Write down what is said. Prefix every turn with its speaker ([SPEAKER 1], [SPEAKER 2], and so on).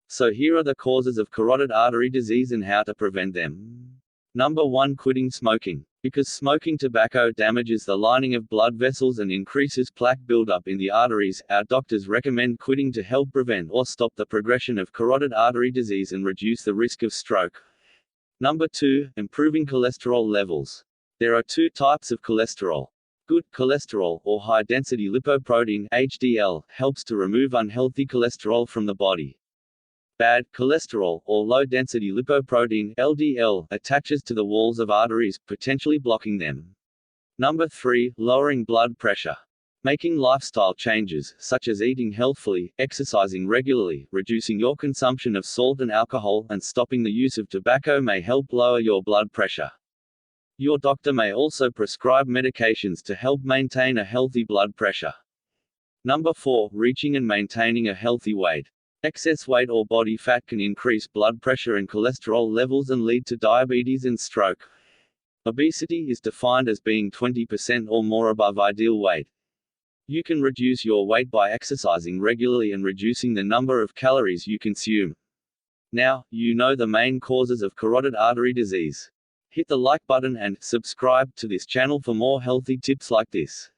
[SPEAKER 1] So here are the causes of carotid artery disease and how to prevent them. Number 1. Quitting smoking. Because smoking tobacco damages the lining of blood vessels and increases plaque buildup in the arteries, our doctors recommend quitting to help prevent or stop the progression of carotid artery disease and reduce the risk of stroke. Number 2. Improving cholesterol levels. There are two types of cholesterol. Good cholesterol, or high-density lipoprotein (HDL), helps to remove unhealthy cholesterol from the body. Bad cholesterol, or low-density lipoprotein (LDL), attaches to the walls of arteries, potentially blocking them. Number 3. Lowering blood pressure. Making lifestyle changes, such as eating healthfully, exercising regularly, reducing your consumption of salt and alcohol, and stopping the use of tobacco may help lower your blood pressure. Your doctor may also prescribe medications to help maintain a healthy blood pressure. Number 4. Reaching and maintaining a healthy weight. Excess weight or body fat can increase blood pressure and cholesterol levels and lead to diabetes and stroke. Obesity is defined as being 20% or more above ideal weight. You can reduce your weight by exercising regularly and reducing the number of calories you consume. Now, you know the main causes of carotid artery disease. Hit the like button and subscribe to this channel for more healthy tips like this.